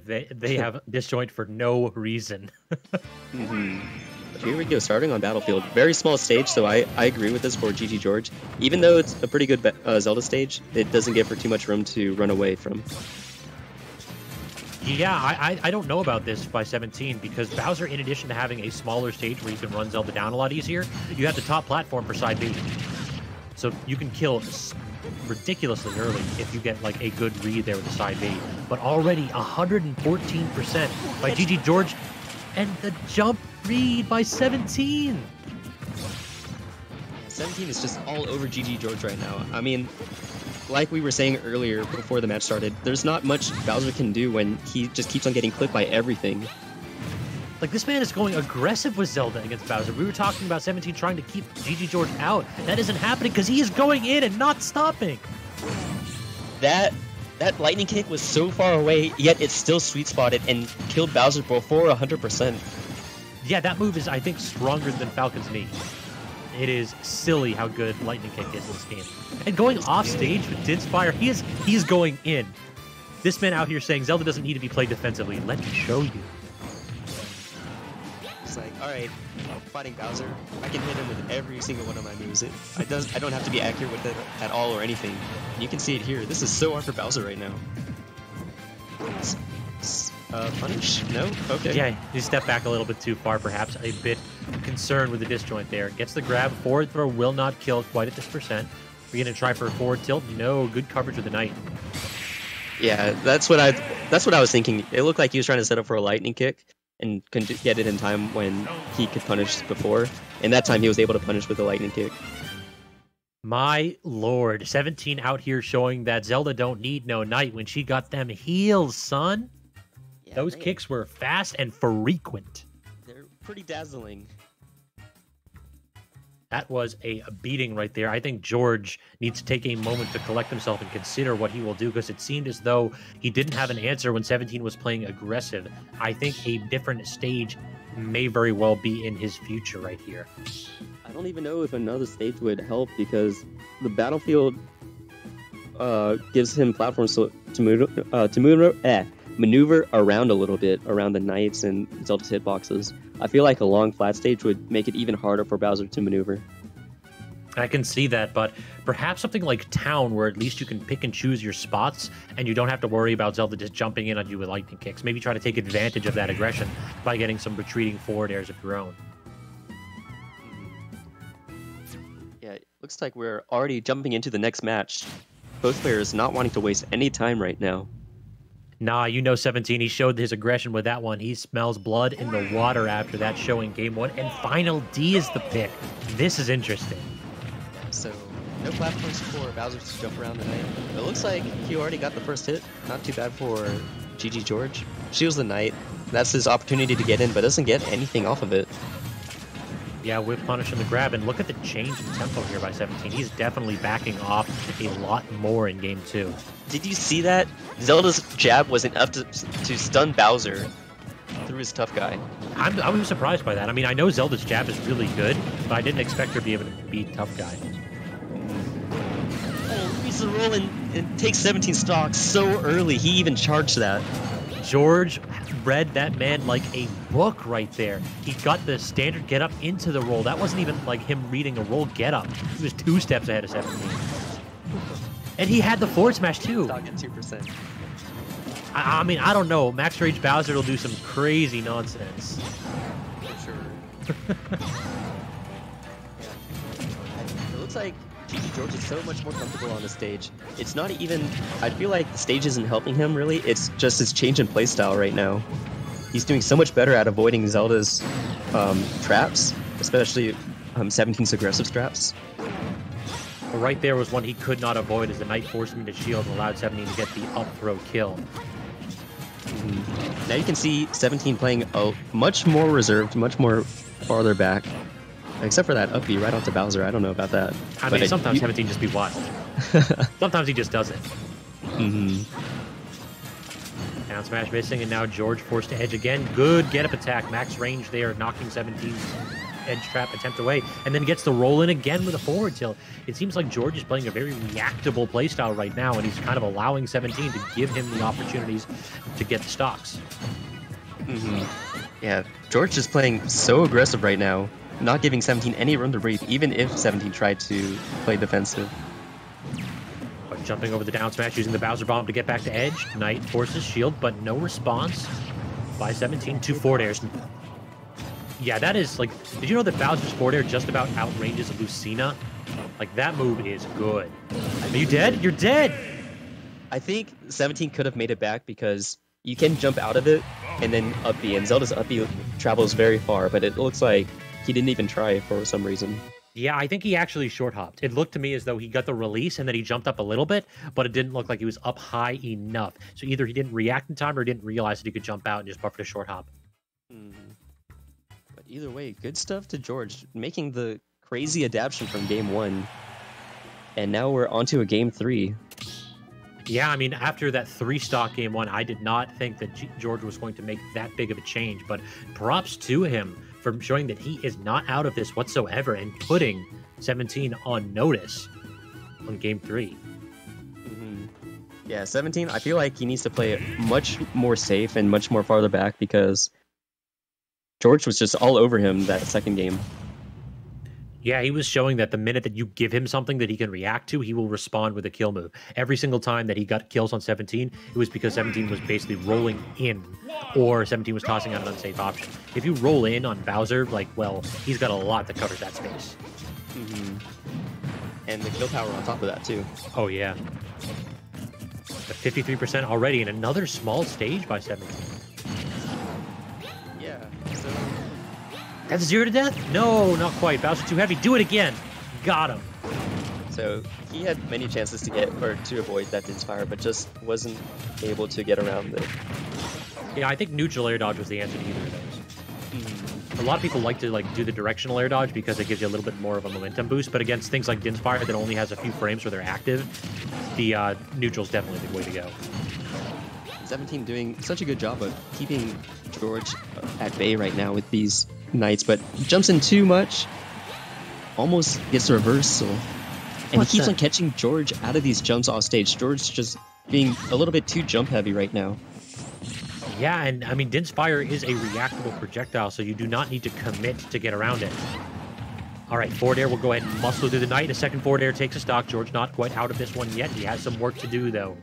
they have disjoint for no reason. Here we go, starting on Battlefield. Very small stage, so I agree with this for GG.George. Even though it's a pretty good Zelda stage, it doesn't give her too much room to run away from. Yeah, I don't know about this by 17 because Bowser, in addition to having a smaller stage where you can run Zelda down a lot easier, you have the top platform for side B. So you can kill ridiculously early if you get like a good read there with the side B. But already 114% by GG.George and the jump read by 17. 17 is just all over GG.George right now. I mean, like we were saying earlier before the match started, there's not much Bowser can do when he just keeps on getting clipped by everything. Like, this man is going aggressive with Zelda against Bowser. We were talking about 17 trying to keep GG.George out. That isn't happening because he is going in and not stopping. That lightning kick was so far away, yet it's still sweet spotted and killed Bowser before 100%. Yeah, that move is, I think, stronger than Falcon's knee. It is silly how good lightning kick is in this game. And going off stage with Din's Fire, he is going in. This man out here saying Zelda doesn't need to be played defensively. Let me show you. It's like, all right, I'm fighting Bowser. I can hit him with every single one of my moves. I don't have to be accurate with it at all or anything. You can see it here. This is so hard for Bowser right now. Punish? No? Okay. Yeah, he stepped back a little bit too far, perhaps. A bit concerned with the disjoint there. Gets the grab. Forward throw will not kill quite at this percent. We're going to try for a forward tilt. No, good coverage with the knight. Yeah, that's what I was thinking. It looked like he was trying to set up for a lightning kick and couldn't get it in time when he could punish before. And that time he was able to punish with the lightning kick. My lord, 17 out here showing that Zelda don't need no knight when she got them heals, son. Yeah, those kicks were fast and frequent. They're pretty dazzling. That was a beating right there. I think George needs to take a moment to collect himself and consider what he will do, because it seemed as though he didn't have an answer when 17 was playing aggressive. I think a different stage may very well be in his future right here. I don't even know if another stage would help, because the Battlefield gives him platforms to maneuver around a little bit around the knights and Zelda's hitboxes. I feel like a long flat stage would make it even harder for Bowser to maneuver. I can see that, but perhaps something like Town, where at least you can pick and choose your spots and you don't have to worry about Zelda just jumping in on you with lightning kicks. Maybe try to take advantage of that aggression by getting some retreating forward airs of your own. Yeah, it looks like we're already jumping into the next match. Both players not wanting to waste any time right now. Nah, you know 17, he showed his aggression with that one. He smells blood in the water after that show in game one. And final D is the pick. This is interesting. So, no platforms for Bowser to jump around the knight. It looks like he already got the first hit. Not too bad for GG.George. Shields the knight. That's his opportunity to get in, but doesn't get anything off of it. Yeah, whip punish on the grab, and look at the change in tempo here by 17. He's definitely backing off a lot more in game two. Did you see that? Zelda's jab was enough to stun Bowser through his tough guy. I was surprised by that. I mean, I know Zelda's jab is really good, but I didn't expect her to be able to beat tough guy. Oh, reads the roll and takes 17 stocks so early. He even charged that. George read that man like a book right there. He got the standard get up into the roll. That wasn't even like him reading a roll get up. He was 2 steps ahead of 17. And he had the forward smash too. Stock at 2%. I mean, I don't know. Max Rage Bowser will do some crazy nonsense. For sure. It looks like GG.George is so much more comfortable on the stage. It's not even... I feel like the stage isn't helping him, really. It's just his change in playstyle right now. He's doing so much better at avoiding Zelda's traps, especially 17's aggressive traps. Well, right there was one he could not avoid as the Knight forced him to shield and allowed 17 to get the up throw kill. Now you can see 17 playing much more reserved, much more farther back. Except for that up B right onto Bowser. I don't know about that. I mean, sometimes 17 just be wild. Sometimes he just does it. Down smash missing, and now George forced to edge again. Good get-up attack. Max range there, knocking 17's edge trap attempt away, and then gets the roll in again with a forward tilt. It seems like George is playing a very reactable playstyle right now, and he's kind of allowing 17 to give him the opportunities to get the stocks. Yeah, George is playing so aggressive right now, not giving 17 any room to breathe, even if 17 tried to play defensive. Jumping over the down smash, using the Bowser Bomb to get back to edge. Knight forces shield, but no response by 17. 2 forward airs. Yeah, that is like, did you know that Bowser's forward air just about outranges Lucina? Like, that move is good. Are you dead? You're dead! I think 17 could have made it back because you can jump out of it and then up B, and Zelda's up B travels very far, but it looks like he didn't even try for some reason. Yeah, I think he actually short hopped. It looked to me as though he got the release and then he jumped up a little bit, but it didn't look like he was up high enough. So either he didn't react in time or didn't realize that he could jump out and just buffered a short hop. But either way, good stuff to George, making the crazy adaptation from game 1. And now we're onto a game 3. Yeah, I mean, after that 3-stock game 1, I did not think that George was going to make that big of a change, but props to him for showing that he is not out of this whatsoever and putting 17 on notice on game 3. Yeah, 17, I feel like he needs to play much more safe and much more farther back because George was just all over him that second game. Yeah, he was showing that the minute that you give him something that he can react to, he will respond with a kill move. Every single time that he got kills on 17, it was because 17 was basically rolling in, or 17 was tossing out an unsafe option. If you roll in on Bowser, like, well, he's got a lot that covers that space. And the kill power on top of that, too. Oh, yeah. The 53% already in another small stage by 17. Yeah, so... That's 0 to death? No, not quite. Bowser too heavy. Do it again. Got him. So he had many chances to get or to avoid that Din's Fire, but just wasn't able to get around it. Yeah, I think neutral air dodge was the answer to either of those. A lot of people like to do the directional air dodge because it gives you a little bit more of a momentum boost, but against things like Din's Fire that only has a few frames where they're active, the neutral's definitely the way to go. 17 doing such a good job of keeping George at bay right now with these Knights, but jumps in too much, almost gets a reversal, and he keeps on catching George out of these jumps off stage. George just being a little bit too jump heavy right now. Yeah, and I mean, Din's Fire is a reactable projectile, so you do not need to commit to get around it. All right, forward air will go ahead and muscle through the Knight. A second forward air takes a stock. George not quite out of this one yet. He has some work to do, though.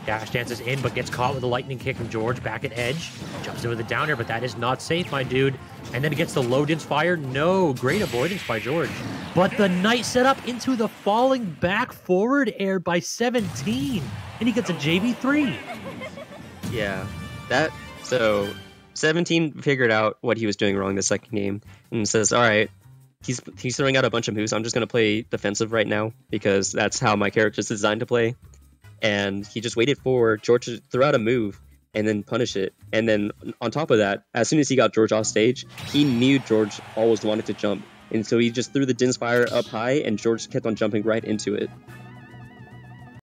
Dash dances in, but gets caught with a lightning kick from George back at edge. Jumps in with a down air, but that is not safe, my dude. And then it gets the low Din's Fire. No, great avoidance by George. But the Knight set up into the falling back forward air by 17. And he gets a JB3. Yeah, so 17 figured out what he was doing wrong the second game and says, all right, he's throwing out a bunch of moves. I'm just going to play defensive right now because that's how my character's designed to play. And he just waited for George to throw out a move and then punish it. And then on top of that, as soon as he got George off stage, he knew George always wanted to jump. And so he just threw the Din's Fire up high, and George kept on jumping right into it.